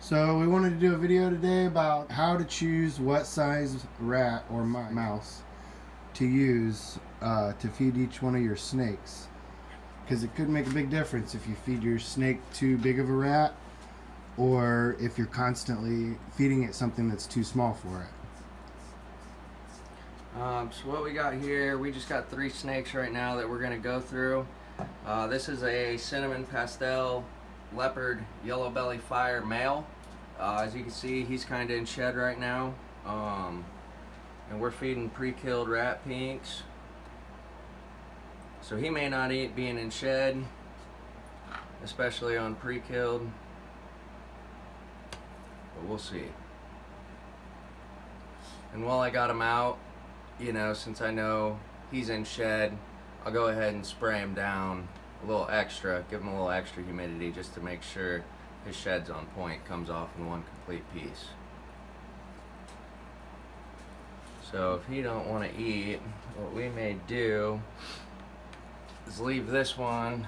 So we wanted to do a video today about how to choose what size rat or mouse to use to feed each one of your snakes. Because it could make a big difference if you feed your snake too big of a rat or if you're constantly feeding it something that's too small for it. So what we got here, we just got 3 snakes right now that we're going to go through. This is a cinnamon pastel leopard yellow belly fire male. As you can see, he's kind of in shed right now, and we're feeding pre-killed rat pinks, so he may not eat being in shed, especially on pre-killed, but we'll see. And while I got him out, you know, since I know he's in shed, I'll go ahead and spray him down a little extra, give him a little extra humidity just to make sure his shed's on point, comes off in one complete piece. So if he don't want to eat, what we may do is leave this one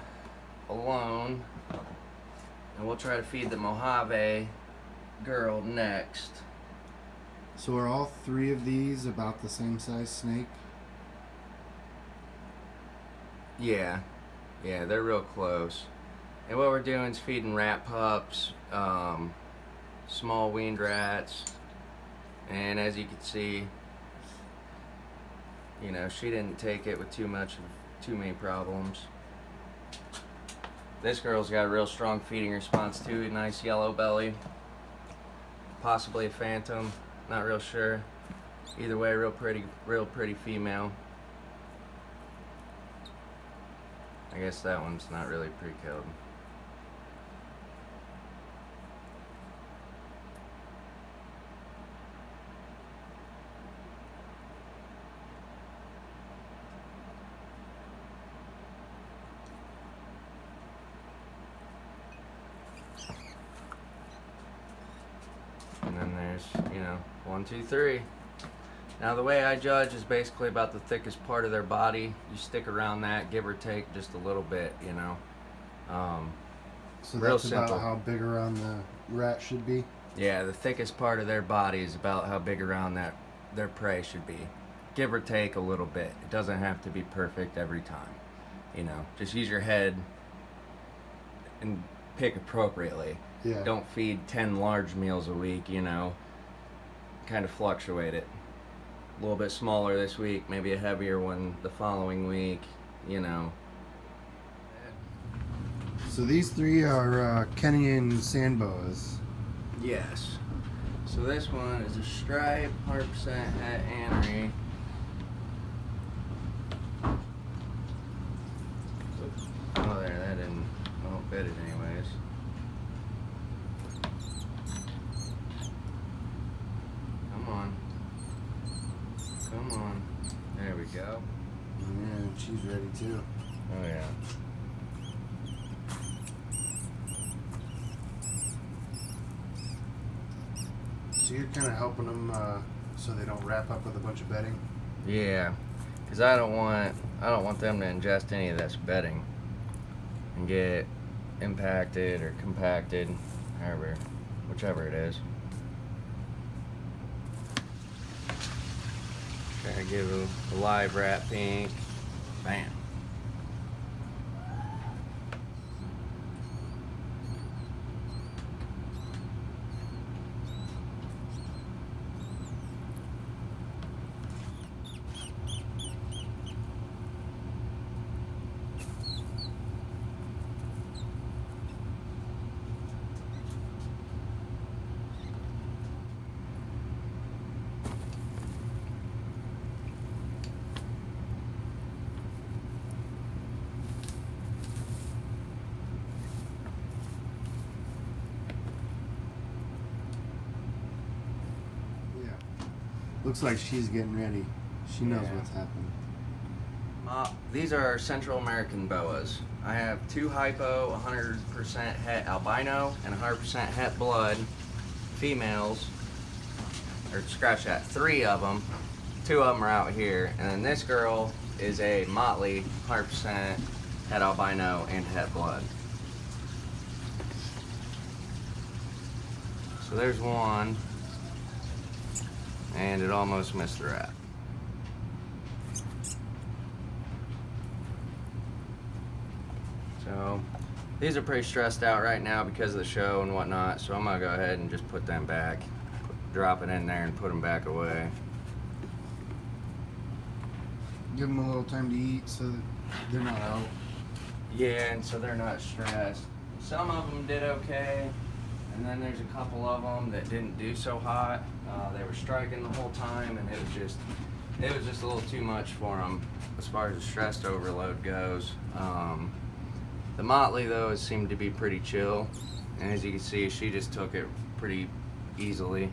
alone, and we'll try to feed the Mojave girl next. So are all 3 of these about the same size snake? Yeah, they're real close. And what we're doing is feeding Rat Pups, small weaned rats, and as you can see, you know, she didn't take it with too many problems. This girl's got a real strong feeding response too, a nice yellow belly, possibly a phantom, not real sure. Either way, real pretty female. I guess that one's not really pre-killed. And then there's, you know, 1, 2, 3. Now the way I judge is basically about the thickest part of their body. You stick around that, give or take just a little bit, you know. So real that's simple. about how big around the rat should be? Yeah, the thickest part of their body is about how big around their prey should be. Give or take a little bit. It doesn't have to be perfect every time. You know, just use your head and pick appropriately. Yeah. Don't feed 10 large meals a week, you know. Kind of fluctuate it. A little bit smaller this week, maybe a heavier one the following week, you know. So these 3 are Kenyan sand boas. Yes. So this one is a stripe, 100% het anery. Oh, there, that won't fit it anyways. Come on. There we go. Yeah, she's ready too. Oh yeah. So you're kind of helping them so they don't wrap up with a bunch of bedding? Yeah, because I don't want them to ingest any of this bedding and get impacted or compacted, whichever it is. Try to give a live rat pink. Bam. Looks like she's getting ready. She knows Yeah. what's happening. These are Central American boas. I have 2 hypo, 100% het albino, and 100% het blood females. Or scratch that, 3 of them. 2 of them are out here. And then this girl is a motley, 100% het albino and het blood. So there's one, and it almost missed the rat. So these are pretty stressed out right now because of the show and whatnot, so I'm gonna go ahead and just put them back, drop it in there and put them back away. Give them a little time to eat so that they're not out. Yeah, and so they're not stressed. Some of them did okay, and then there's a couple of them that didn't do so hot. They were striking the whole time, and it was just a little too much for them as far as the stress overload goes. The Motley though seemed to be pretty chill, and as you can see, she just took it pretty easily.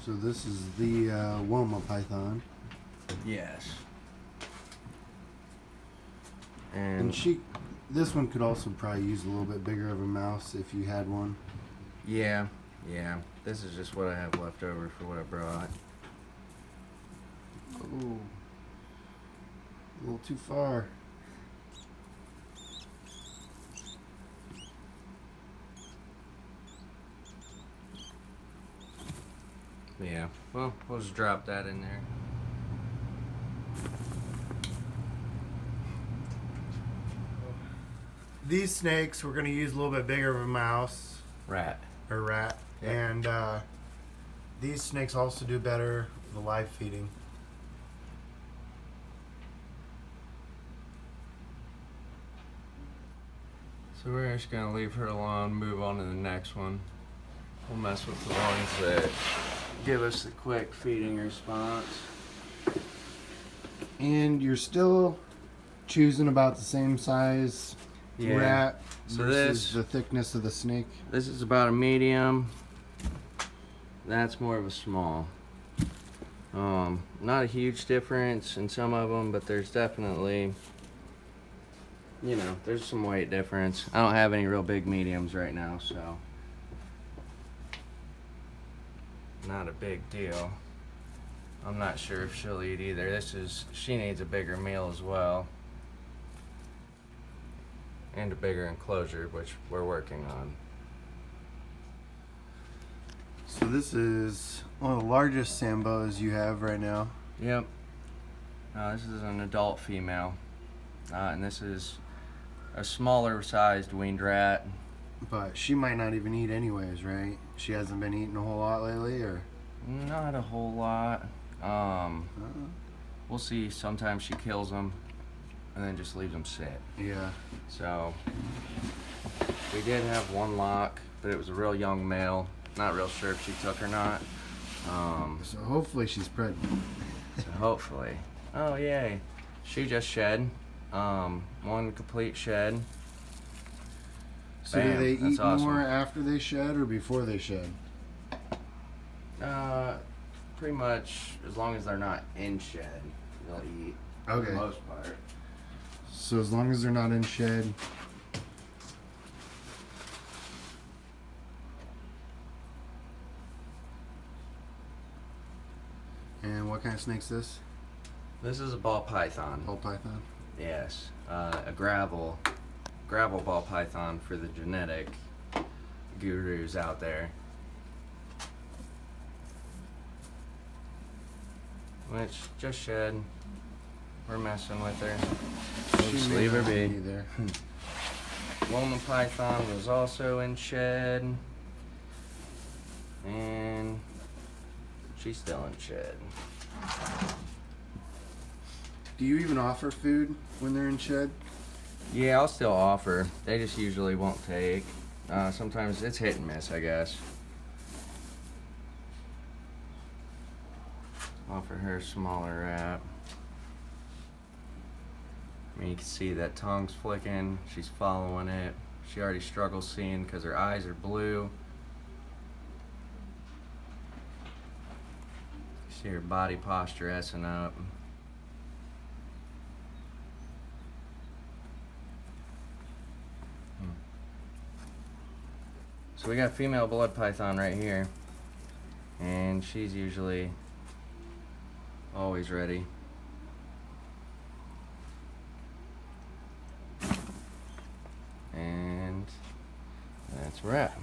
So this is the Woma python. Yes. And this one could also probably use a little bit bigger of a mouse if you had one. Yeah. This is just what I have left over for what I brought. Oh, a little too far. Yeah, well, we'll just drop that in there. These snakes, we're going to use a little bit bigger of a mouse. Rat. Or rat. Yep. And these snakes also do better with the live feeding. So we're just going to leave her alone, move on to the next one. We'll mess with the ones that give us the quick feeding response. And you're still choosing about the same size rat So versus the thickness of the snake. This is about a medium. That's more of a small. Not a huge difference in some of them, but there's definitely, there's some weight difference. I don't have any real big mediums right now, so not a big deal. I'm not sure if she'll eat either. She needs a bigger meal as well. And a bigger enclosure, which we're working on. So this is one of the largest Sambos you have right now. Yep. This is an adult female. And this is a smaller sized weaned rat. But she might not even eat anyways, right? She hasn't been eating a whole lot lately, or? Not a whole lot. We'll see. Sometimes she kills them and then just leaves them sit. Yeah. So we did have one lock, but it was a real young male. Not real sure if she took or not. So hopefully she's pregnant. So hopefully. Oh yay! She just shed. One complete shed. So Bam, do they that's eat awesome. more after they shed or before they shed? Pretty much as long as they're not in shed, they'll eat. Okay. For the most part. So as long as they're not in shed. And what kind of snake's this? This is a ball python. Ball python? Yes. A gravel ball python for the genetic gurus out there. Which just shed. We're messing with her. We'll just may leave her not be. be there. Woma python was also in shed. And she's still in shed. Do you even offer food when they're in shed? Yeah, I'll still offer. They just usually won't take. Sometimes it's hit and miss, I guess. Offer her a smaller wrap. I mean, you can see that tongue's flicking. She's following it. She already struggles seeing because her eyes are blue. You see her body posture essing up. So we got female blood python right here, and she's usually always ready. That's Rat.